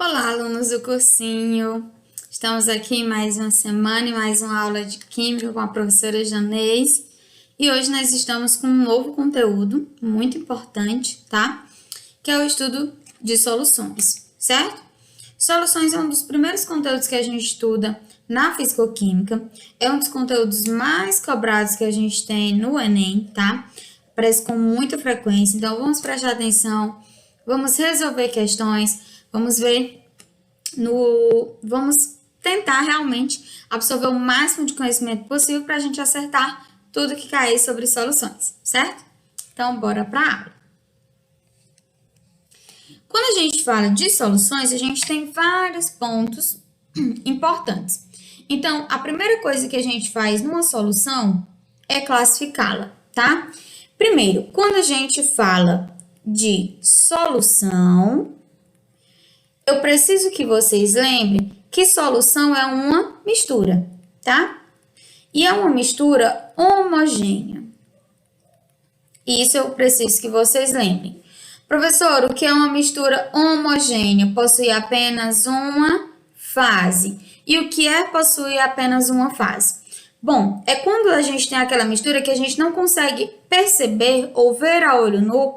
Olá, alunos do cursinho! Estamos aqui em mais uma semana e mais uma aula de Química com a professora Janês. E hoje nós estamos com um novo conteúdo muito importante, tá? Que é o estudo de soluções, certo? Soluções é um dos primeiros conteúdos que a gente estuda na Fisicoquímica. É um dos conteúdos mais cobrados que a gente tem no Enem, tá? Aparece com muita frequência, então vamos prestar atenção, vamos resolver questões. Vamos tentar realmente absorver o máximo de conhecimento possível para a gente acertar tudo que cair sobre soluções, certo? Então, bora para a aula. Quando a gente fala de soluções, a gente tem vários pontos importantes. Então, a primeira coisa que a gente faz numa solução é classificá-la, tá? Primeiro, quando a gente fala de solução, eu preciso que vocês lembrem que solução é uma mistura, tá? E é uma mistura homogênea. Isso eu preciso que vocês lembrem. Professor, o que é uma mistura homogênea? Possui apenas uma fase. E o que é possuir apenas uma fase? Bom, é quando a gente tem aquela mistura que a gente não consegue perceber ou ver a olho nu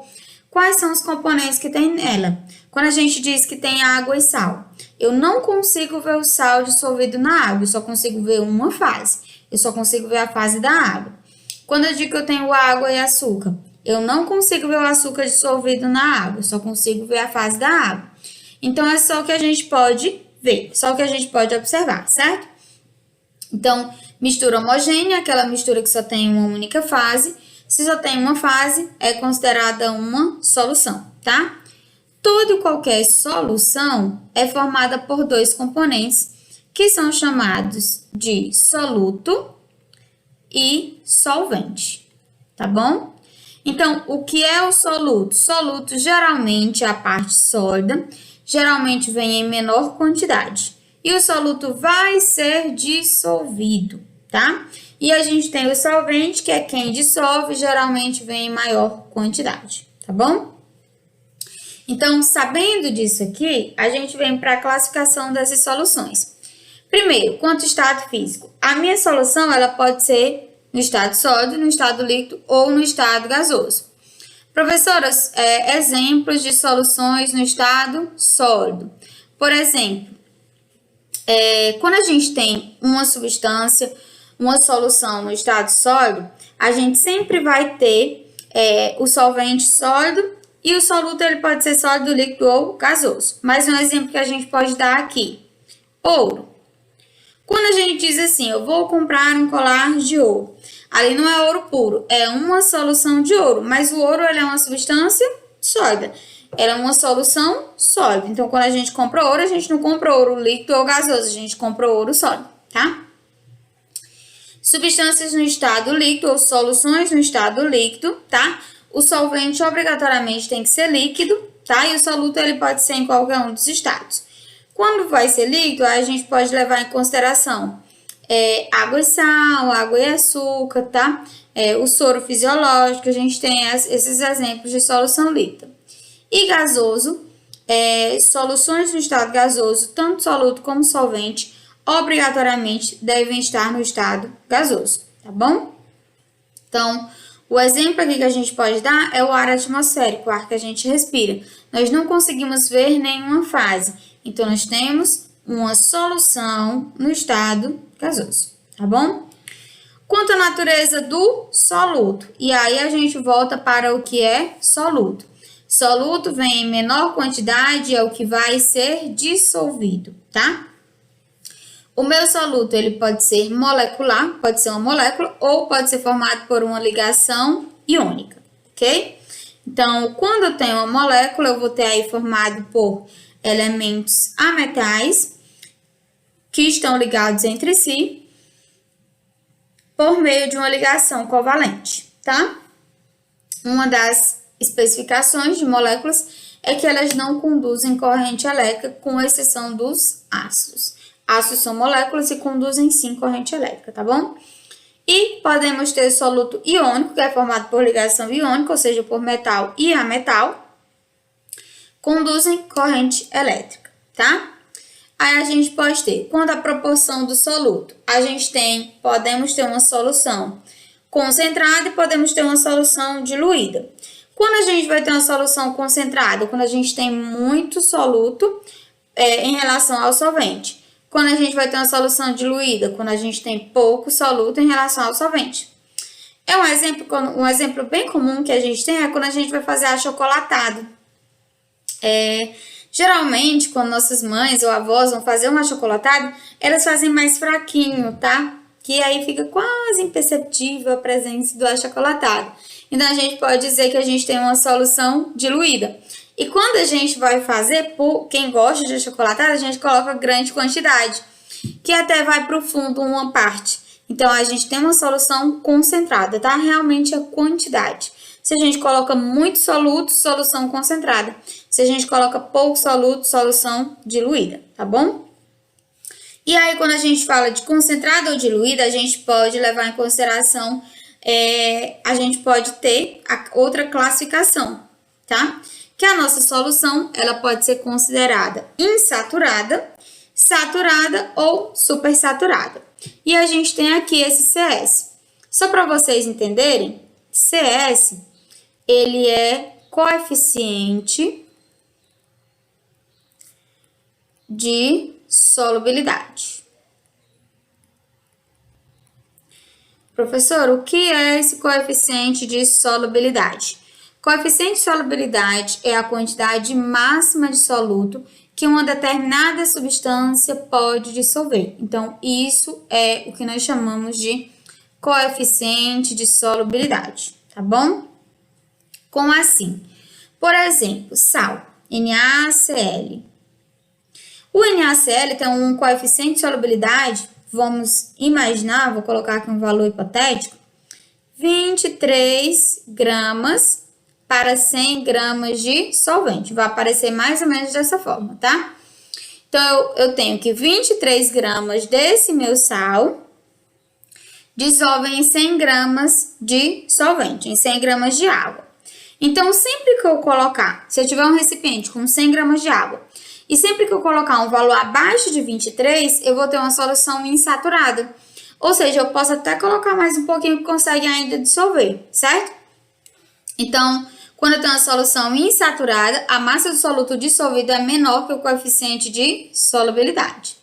quais são os componentes que tem nela. Quando a gente diz que tem água e sal, eu não consigo ver o sal dissolvido na água, eu só consigo ver uma fase. Eu só consigo ver a fase da água. Quando eu digo que eu tenho água e açúcar, eu não consigo ver o açúcar dissolvido na água, eu só consigo ver a fase da água. Então, é só o que a gente pode ver, só o que a gente pode observar, certo? Então, mistura homogênea, aquela mistura que só tem uma única fase. Se só tem uma fase, é considerada uma solução, tá? Toda e qualquer solução é formada por dois componentes, que são chamados de soluto e solvente, tá bom? Então, o que é o soluto? Soluto geralmente é a parte sólida, geralmente vem em menor quantidade. E o soluto vai ser dissolvido, tá? E a gente tem o solvente, que é quem dissolve, geralmente vem em maior quantidade, tá bom? Então, sabendo disso aqui, a gente vem para a classificação dessas soluções. Primeiro, quanto estado físico? A minha solução, ela pode ser no estado sólido, no estado líquido ou no estado gasoso. Professoras, exemplos de soluções no estado sólido. Por exemplo, quando a gente tem uma substância, uma solução no estado sólido, a gente sempre vai ter o solvente sólido e o soluto ele pode ser sólido, líquido ou gasoso. Mais um exemplo que a gente pode dar aqui. Ouro. Quando a gente diz assim, eu vou comprar um colar de ouro, ali não é ouro puro, é uma solução de ouro, mas o ouro ele é uma substância sólida. Ela é uma solução sólida. Então, quando a gente compra ouro, a gente não compra ouro líquido ou gasoso, a gente compra ouro sólido, tá? Substâncias no estado líquido ou soluções no estado líquido, tá? O solvente obrigatoriamente tem que ser líquido, tá? E o soluto ele pode ser em qualquer um dos estados. Quando vai ser líquido, a gente pode levar em consideração água e sal, água e açúcar, tá? O soro fisiológico, a gente tem esses exemplos de solução líquida. E gasoso, soluções no estado gasoso, tanto soluto como solvente, obrigatoriamente devem estar no estado gasoso, tá bom? Então, o exemplo aqui que a gente pode dar é o ar atmosférico, o ar que a gente respira. Nós não conseguimos ver nenhuma fase, então nós temos uma solução no estado gasoso, tá bom? Quanto à natureza do soluto, e aí a gente volta para o que é soluto. Soluto vem em menor quantidade, é o que vai ser dissolvido, tá? O meu soluto, ele pode ser molecular, pode ser uma molécula, ou pode ser formado por uma ligação iônica, ok? Então, quando eu tenho uma molécula, eu vou ter aí formado por elementos ametais, que estão ligados entre si, por meio de uma ligação covalente, tá? Uma das especificações de moléculas é que elas não conduzem corrente elétrica, com exceção dos ácidos. Ácidos são moléculas e conduzem sim corrente elétrica, tá bom? E podemos ter soluto iônico, que é formado por ligação iônica, ou seja, por metal e ametal, conduzem corrente elétrica, tá? Aí a gente pode ter, quanto à proporção do soluto, podemos ter uma solução concentrada e podemos ter uma solução diluída. Quando a gente vai ter uma solução concentrada? Quando a gente tem muito soluto em relação ao solvente. Quando a gente vai ter uma solução diluída? Quando a gente tem pouco soluto em relação ao solvente. Um exemplo bem comum que a gente tem é quando a gente vai fazer achocolatado. Geralmente, quando nossas mães ou avós vão fazer um achocolatado, elas fazem mais fraquinho, tá? Que aí fica quase imperceptível a presença do achocolatado. Então, a gente pode dizer que a gente tem uma solução diluída. E quando a gente vai fazer, quem gosta de achocolatado, a gente coloca grande quantidade, que até vai para o fundo uma parte. Então, a gente tem uma solução concentrada, tá? Realmente a quantidade. Se a gente coloca muito soluto, solução concentrada. Se a gente coloca pouco soluto, solução diluída, tá bom? E aí, quando a gente fala de concentrada ou diluída, a gente pode levar em consideração, a gente pode ter outra classificação, tá? Que a nossa solução, ela pode ser considerada insaturada, saturada ou supersaturada. E a gente tem aqui esse CS. Só para vocês entenderem, CS, ele é coeficiente de solubilidade. Professor, o que é esse coeficiente de solubilidade? Coeficiente de solubilidade é a quantidade máxima de soluto que uma determinada substância pode dissolver. Então, isso é o que nós chamamos de coeficiente de solubilidade, tá bom? Como assim? Por exemplo, sal, NaCl. O NaCl tem um coeficiente de solubilidade, vamos imaginar, vou colocar aqui um valor hipotético, 23 gramas para 100 gramas de solvente. Vai aparecer mais ou menos dessa forma, tá? Então, eu tenho que 23 gramas desse meu sal dissolvem em 100 gramas de solvente, em 100 gramas de água. Então, sempre que eu colocar, se eu tiver um recipiente com 100 gramas de água, e sempre que eu colocar um valor abaixo de 23, eu vou ter uma solução insaturada. Ou seja, eu posso até colocar mais um pouquinho que consegue ainda dissolver, certo? Então, quando eu tenho uma solução insaturada, a massa do soluto dissolvido é menor que o coeficiente de solubilidade.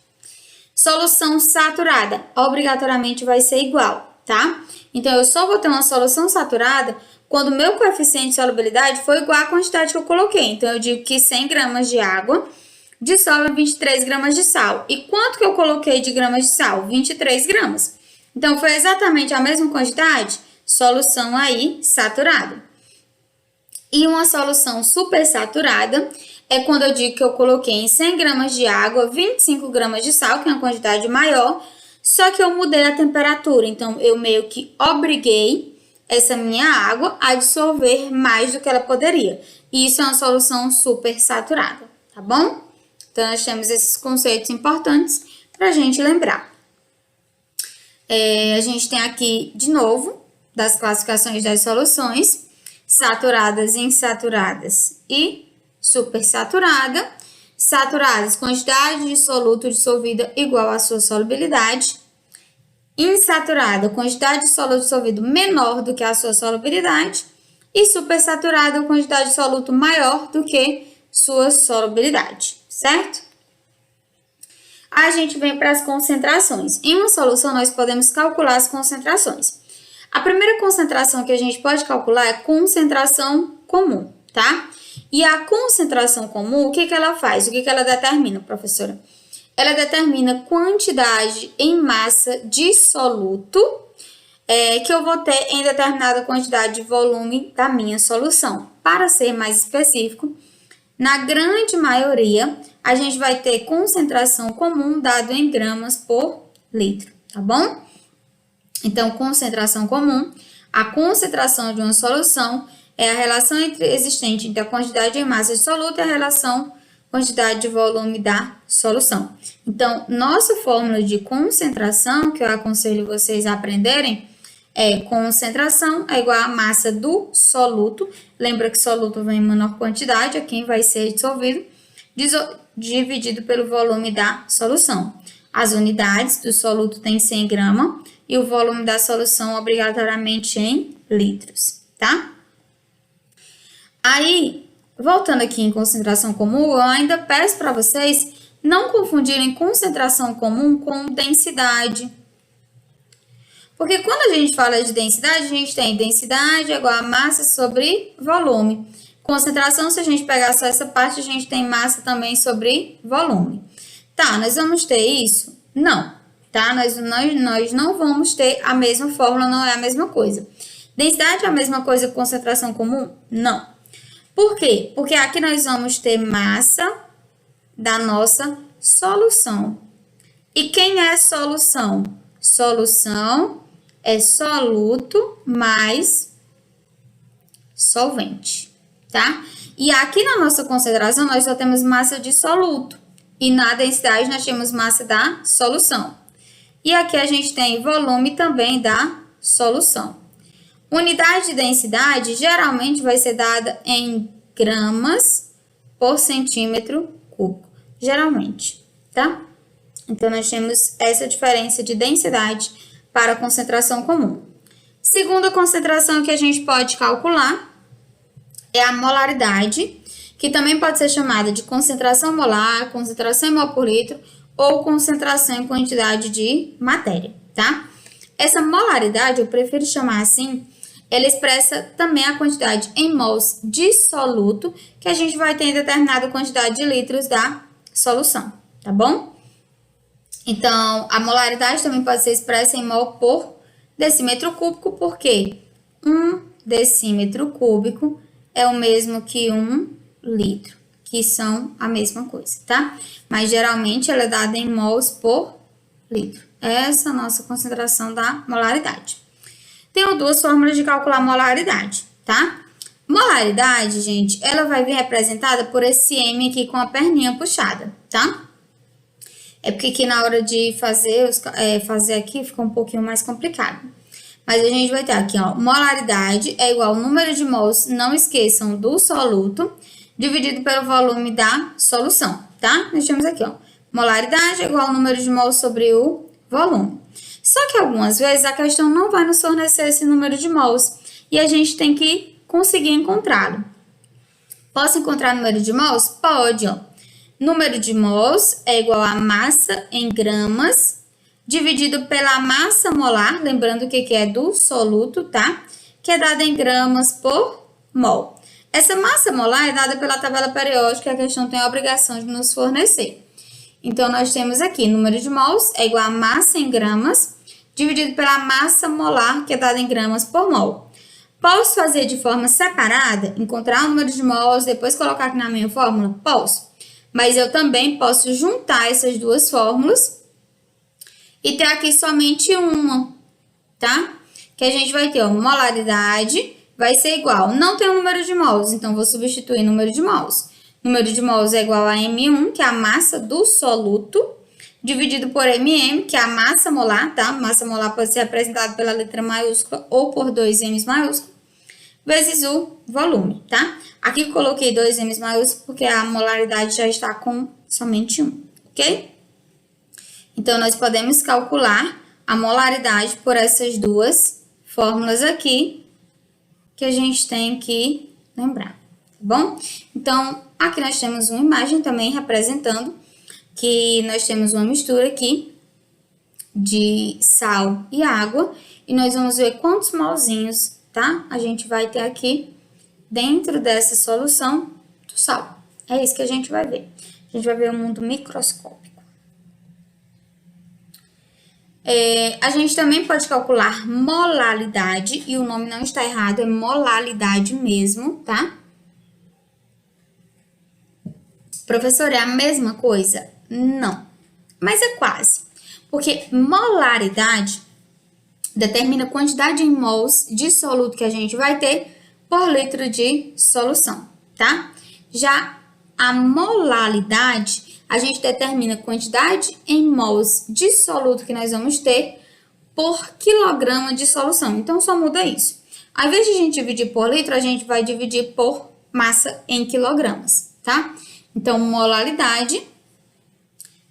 Solução saturada, obrigatoriamente vai ser igual, tá? Então, eu só vou ter uma solução saturada quando o meu coeficiente de solubilidade for igual à quantidade que eu coloquei. Então, eu digo que 100 gramas de água dissolve 23 gramas de sal. E quanto que eu coloquei de gramas de sal? 23 gramas. Então, foi exatamente a mesma quantidade? Solução aí saturada. E uma solução supersaturada é quando eu digo que eu coloquei em 100 gramas de água 25 gramas de sal, que é uma quantidade maior, só que eu mudei a temperatura. Então, eu meio que obriguei essa minha água a dissolver mais do que ela poderia. E isso é uma solução supersaturada, tá bom? Então, nós temos esses conceitos importantes para a gente lembrar. A gente tem aqui, de novo, das classificações das soluções, saturadas, insaturadas e supersaturada. Saturadas, quantidade de soluto dissolvido igual à sua solubilidade. Insaturada, quantidade de soluto dissolvido menor do que a sua solubilidade. E supersaturada, quantidade de soluto maior do que sua solubilidade, certo? A gente vem para as concentrações. Em uma solução, nós podemos calcular as concentrações. A primeira concentração que a gente pode calcular é concentração comum, tá? E a concentração comum, o que ela faz? O que ela determina, professora? Ela determina quantidade em massa de soluto que eu vou ter em determinada quantidade de volume da minha solução. Para ser mais específico, na grande maioria, a gente vai ter concentração comum dado em gramas por litro, tá bom? Então, concentração comum, a concentração de uma solução é a relação existente entre a quantidade em massa de soluto e a relação quantidade de volume da solução. Então, nossa fórmula de concentração, que eu aconselho vocês a aprenderem, é concentração é igual à massa do soluto. Lembra que soluto vem em menor quantidade, é quem vai ser dissolvido, dividido pelo volume da solução. As unidades do soluto têm 100 gramas e o volume da solução obrigatoriamente em litros, tá? Aí, voltando aqui em concentração comum, eu ainda peço para vocês não confundirem concentração comum com densidade. Porque quando a gente fala de densidade, a gente tem densidade igual a massa sobre volume. Concentração, se a gente pegar só essa parte, a gente tem massa também sobre volume. Tá, nós vamos ter isso? Não, tá? Nós não vamos ter a mesma fórmula, não é a mesma coisa. Densidade é a mesma coisa que concentração comum? Não. Por quê? Porque aqui nós vamos ter massa da nossa solução. E quem é solução? Solução é soluto mais solvente, tá? E aqui na nossa concentração nós só temos massa de soluto. E na densidade nós temos massa da solução. E aqui a gente tem volume também da solução. Unidade de densidade geralmente vai ser dada em gramas por centímetro cúbico. Geralmente, tá? Então, nós temos essa diferença de densidade para a concentração comum. Segunda concentração que a gente pode calcular é a molaridade, que também pode ser chamada de concentração molar, concentração em mol por litro ou concentração em quantidade de matéria, tá? Essa molaridade, eu prefiro chamar assim, ela expressa também a quantidade em mols de soluto que a gente vai ter em determinada quantidade de litros da solução, tá bom? Então, a molaridade também pode ser expressa em mol por decímetro cúbico, porque 1 decímetro cúbico é o mesmo que 1 litro, que são a mesma coisa, tá? Mas geralmente ela é dada em mols por litro. Essa é a nossa concentração da molaridade. Tenho duas fórmulas de calcular molaridade, tá? Molaridade, gente, ela vai vir representada por esse M aqui com a perninha puxada, tá? É porque aqui na hora de fazer aqui fica um pouquinho mais complicado. Mas a gente vai ter aqui, ó, molaridade é igual ao número de mols, não esqueçam, do soluto, dividido pelo volume da solução, tá? Nós temos aqui, ó, molaridade é igual ao número de mols sobre o volume. Só que algumas vezes a questão não vai nos fornecer esse número de mols e a gente tem que conseguir encontrá-lo. Posso encontrar o número de mols? Pode, ó. Número de mols é igual a massa em gramas dividido pela massa molar, lembrando que é do soluto, tá? Que é dada em gramas por mol. Essa massa molar é dada pela tabela periódica que a questão tem a obrigação de nos fornecer. Então, nós temos aqui, número de mols é igual a massa em gramas dividido pela massa molar, que é dada em gramas por mol. Posso fazer de forma separada, encontrar o número de mols, depois colocar aqui na minha fórmula? Posso. Mas eu também posso juntar essas duas fórmulas e ter aqui somente uma, tá? Que a gente vai ter, ó, molaridade vai ser igual, não tem o número de mols, então vou substituir número de mols. Número de mols é igual a M1, que é a massa do soluto, dividido por MM, que é a massa molar, tá? Massa molar pode ser representada pela letra maiúscula ou por 2 M's maiúsculos, vezes o volume, tá? Aqui eu coloquei 2 M's maiúsculos porque a molaridade já está com somente 1, ok? Então, nós podemos calcular a molaridade por essas duas fórmulas aqui que a gente tem que lembrar, tá bom? Então, aqui nós temos uma imagem também representando que nós temos uma mistura aqui de sal e água e nós vamos ver quantos molzinhos, tá? A gente vai ter aqui dentro dessa solução do sal. É isso que a gente vai ver. A gente vai ver o mundo microscópico. A gente também pode calcular molaridade, e o nome não está errado, é molaridade mesmo, tá? Professor, é a mesma coisa? Não, mas é quase. Porque molaridade determina a quantidade em mols de soluto que a gente vai ter por litro de solução, tá? Já a molaridade, a gente determina a quantidade em mols de soluto que nós vamos ter por quilograma de solução. Então, só muda isso. Ao invés de a gente dividir por litro, a gente vai dividir por massa em quilogramas, tá? Então, molaridade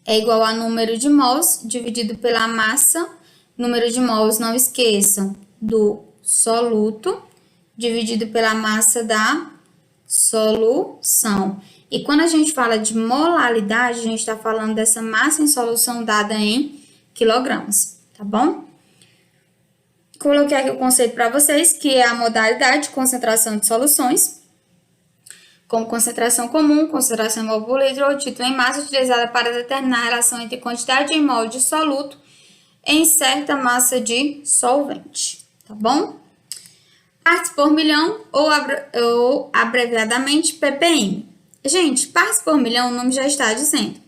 é igual a número de mols dividido pela massa. Número de mols, não esqueçam, do soluto dividido pela massa da solução. E quando a gente fala de molaridade, a gente está falando dessa massa em solução dada em quilogramas, tá bom? Coloquei aqui o conceito para vocês, que é a modalidade de concentração de soluções, como concentração comum, concentração em mol por litro ou título em massa, utilizada para determinar a relação entre quantidade em mol de soluto em certa massa de solvente, tá bom? Partes por milhão ou abreviadamente ppm. Gente, partes por milhão, o nome já está dizendo.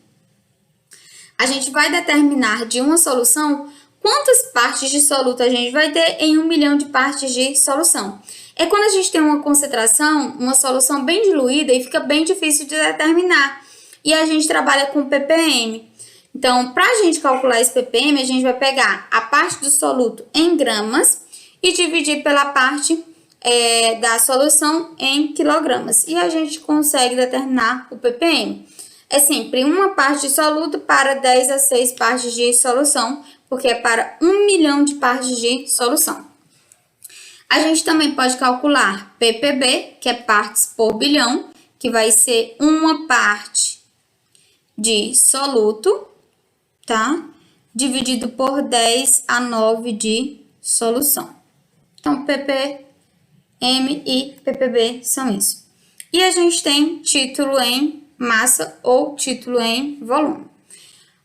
A gente vai determinar de uma solução quantas partes de soluto a gente vai ter em 1 milhão de partes de solução. É quando a gente tem uma concentração, uma solução bem diluída e fica bem difícil de determinar. E a gente trabalha com ppm. Então, para a gente calcular esse ppm, a gente vai pegar a parte do soluto em gramas e dividir pela parte da solução em quilogramas. E a gente consegue determinar o ppm. É sempre uma parte de soluto para 10 a 6 partes de solução, porque é para 1 milhão de partes de solução. A gente também pode calcular ppb, que é partes por bilhão, que vai ser uma parte de soluto, tá? Dividido por 10 a 9 de solução. Então, ppm e ppb são isso. E a gente tem título em massa ou título em volume.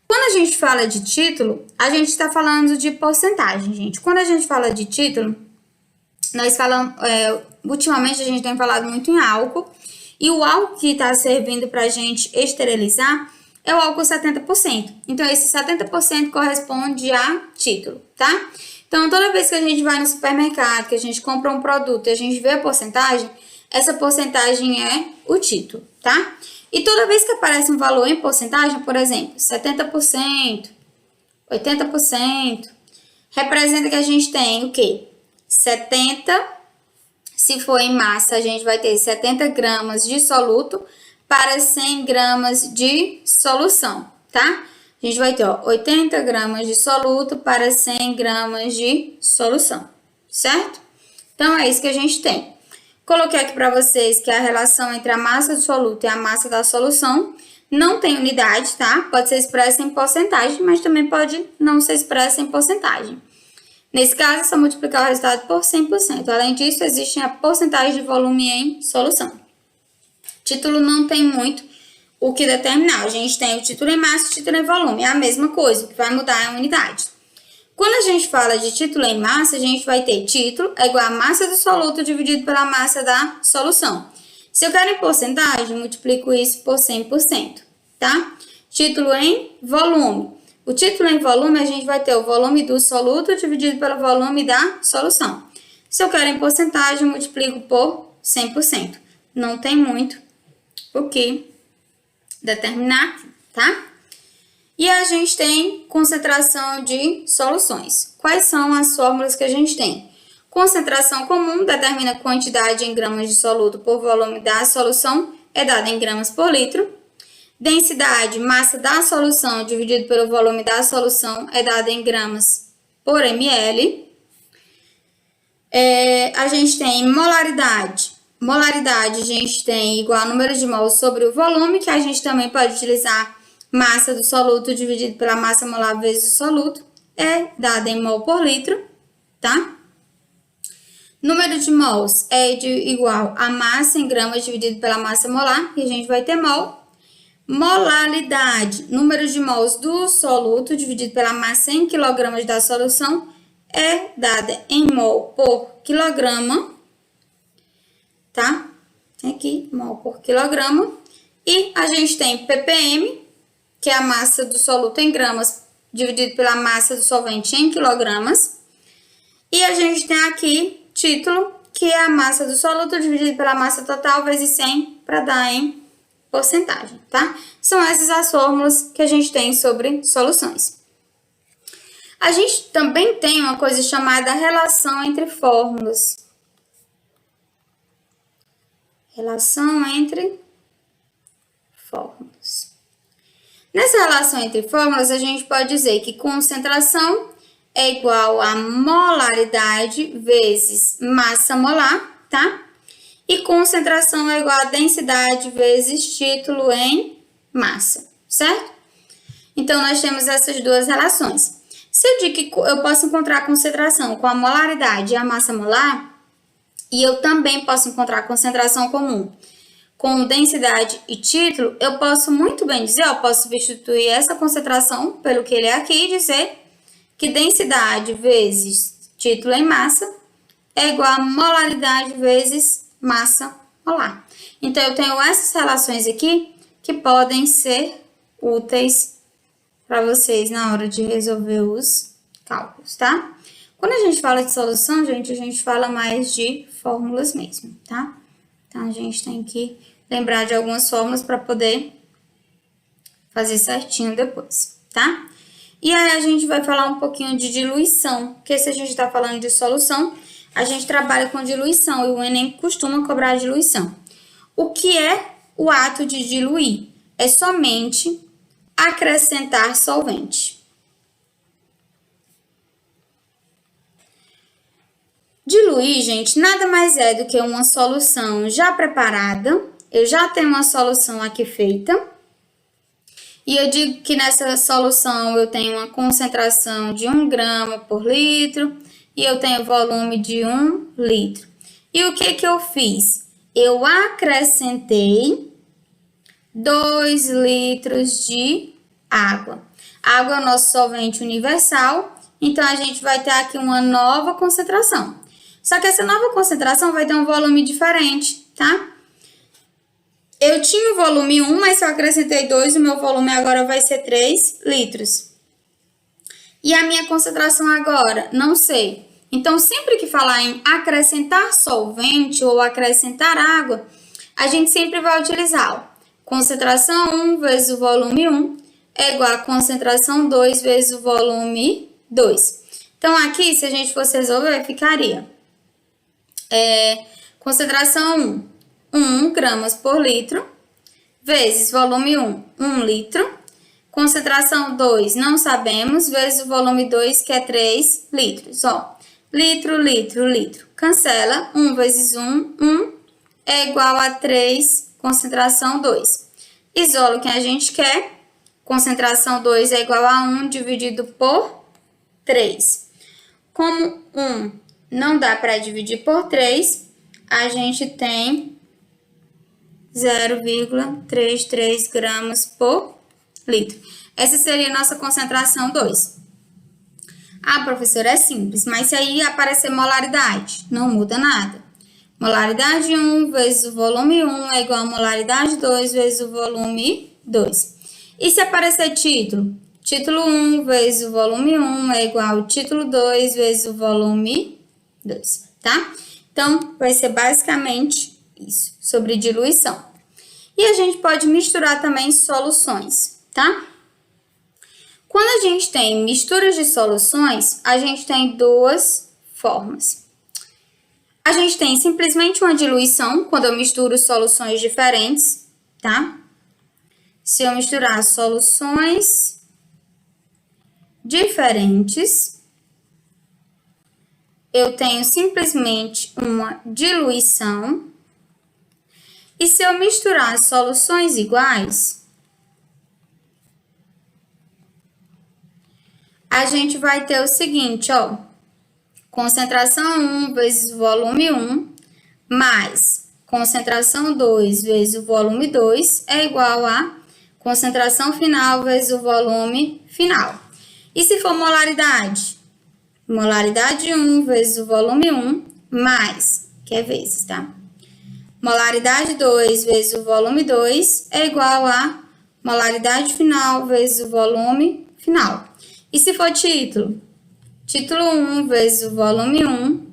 Quando a gente fala de título, a gente está falando de porcentagem, gente. Quando a gente fala de título, nós falamos, ultimamente a gente tem falado muito em álcool, e o álcool que está servindo para a gente esterilizar é o álcool 70%. Então, esse 70% corresponde a título, tá? Então, toda vez que a gente vai no supermercado, que a gente compra um produto e a gente vê a porcentagem, essa porcentagem é o título, tá? E toda vez que aparece um valor em porcentagem, por exemplo, 70%, 80%, representa que a gente tem o quê? 70, se for em massa, a gente vai ter 70 gramas de soluto para 100 gramas de solução, tá? A gente vai ter, 80 gramas de soluto para 100 gramas de solução, certo? Então, é isso que a gente tem. Coloquei aqui para vocês que a relação entre a massa do soluto e a massa da solução não tem unidade, tá? Pode ser expressa em porcentagem, mas também pode não ser expressa em porcentagem. Nesse caso, é só multiplicar o resultado por 100%. Além disso, existe a porcentagem de volume em solução. Título não tem muito o que determinar. A gente tem o título em massa e o título em volume. É a mesma coisa, o que vai mudar é a unidade. Quando a gente fala de título em massa, a gente vai ter título é igual a massa do soluto dividido pela massa da solução. Se eu quero em porcentagem, multiplico isso por 100%, tá? Título em volume. O título em volume, a gente vai ter o volume do soluto dividido pelo volume da solução. Se eu quero em porcentagem, multiplico por 100%. Não tem muito o que determinar, tá? E a gente tem concentração de soluções. Quais são as fórmulas que a gente tem? Concentração comum determina a quantidade em gramas de soluto por volume da solução, é dada em gramas por litro. Densidade, massa da solução dividido pelo volume da solução, é dada em gramas por ml. A gente tem molaridade. Molaridade a gente tem igual ao número de mols sobre o volume, que a gente também pode utilizar massa do soluto dividido pela massa molar vezes o soluto, é dada em mol por litro, tá? Número de mols é igual a massa em gramas dividido pela massa molar, e a gente vai ter mol. Molaridade, número de mols do soluto dividido pela massa em quilogramas da solução, é dada em mol por quilograma, tá? Aqui, mol por quilograma. E a gente tem ppm, que é a massa do soluto em gramas, dividido pela massa do solvente em quilogramas. E a gente tem aqui título, que é a massa do soluto dividido pela massa total vezes 100, para dar em porcentagem, tá? São essas as fórmulas que a gente tem sobre soluções. A gente também tem uma coisa chamada relação entre fórmulas. Relação entre fórmulas. Nessa relação entre fórmulas, a gente pode dizer que concentração é igual a molaridade vezes massa molar, tá? E concentração é igual a densidade vezes título em massa, certo? Então, nós temos essas duas relações. Se eu digo que eu posso encontrar a concentração com a molaridade e a massa molar, e eu também posso encontrar a concentração comum com densidade e título, eu posso muito bem dizer, eu posso substituir essa concentração pelo que ele é aqui e dizer que densidade vezes título em massa é igual a molaridade vezes massa molar. Então, eu tenho essas relações aqui que podem ser úteis para vocês na hora de resolver os cálculos, tá? Quando a gente fala de solução, gente, a gente fala mais de fórmulas mesmo, tá? Então, a gente tem que lembrar de algumas fórmulas para poder fazer certinho depois, tá? E aí, a gente vai falar um pouquinho de diluição, porque se a gente está falando de solução, a gente trabalha com diluição e o Enem costuma cobrar diluição. O que é o ato de diluir? É somente acrescentar solvente. Diluir, gente, nada mais é do que uma solução já preparada. Eu já tenho uma solução aqui feita. E eu digo que nessa solução eu tenho uma concentração de 1 grama por litro e eu tenho volume de 1 litro. E o que eu fiz? Eu acrescentei 2 litros de água. A água é o nosso solvente universal, então a gente vai ter aqui uma nova concentração. Só que essa nova concentração vai ter um volume diferente, tá? Eu tinha o volume 1, mas se eu acrescentei 2, o meu volume agora vai ser 3 litros. E a minha concentração agora? Não sei. Então, sempre que falar em acrescentar solvente ou acrescentar água, a gente sempre vai utilizar ó, concentração 1 vezes o volume 1 é igual a concentração 2 vezes o volume 2. Então, aqui, se a gente fosse resolver, ficaria concentração 1 gramas por litro, vezes volume 1 litro. Concentração 2, não sabemos, vezes o volume 2, que é 3 litros. Ó, litro, litro, litro. Cancela, 1 vezes 1 é igual a 3, concentração 2. Isola o que a gente quer. Concentração 2 é igual a 1 dividido por 3. Como 1 não dá para dividir por 3, a gente tem 0,33 gramas por litro. Essa seria a nossa concentração 2. Ah, professora, é simples, mas se aí aparecer molaridade, não muda nada. Molaridade 1 vezes o volume 1 é igual a molaridade 2 vezes o volume 2. E se aparecer título? Título 1 vezes o volume 1 é igual ao título 2 vezes o volume 2, tá? Então, vai ser basicamente isso, sobre diluição. E a gente pode misturar também soluções, tá? Quando a gente tem misturas de soluções, a gente tem duas formas. A gente tem simplesmente uma diluição, quando eu misturo soluções diferentes, tá? Se eu misturar soluções diferentes, eu tenho simplesmente uma diluição. E se eu misturar soluções iguais, a gente vai ter o seguinte, ó. Concentração 1 vezes volume 1 mais concentração 2 vezes o volume 2 é igual a concentração final vezes o volume final. E se for molaridade? Molaridade 1 vezes o volume 1 mais, que é vezes, tá? Molaridade 2 vezes o volume 2 é igual a molaridade final vezes o volume final. E se for título? Título 1 vezes o volume 1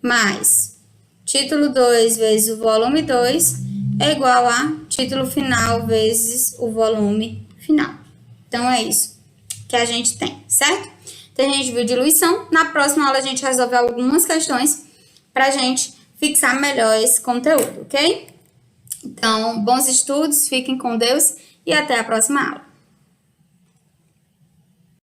mais título 2 vezes o volume 2 é igual a título final vezes o volume final. Então, é isso que a gente tem, certo? Então, a gente viu diluição. Na próxima aula, a gente resolve algumas questões para a gente fixar melhor esse conteúdo, ok? Então, bons estudos, fiquem com Deus e até a próxima aula.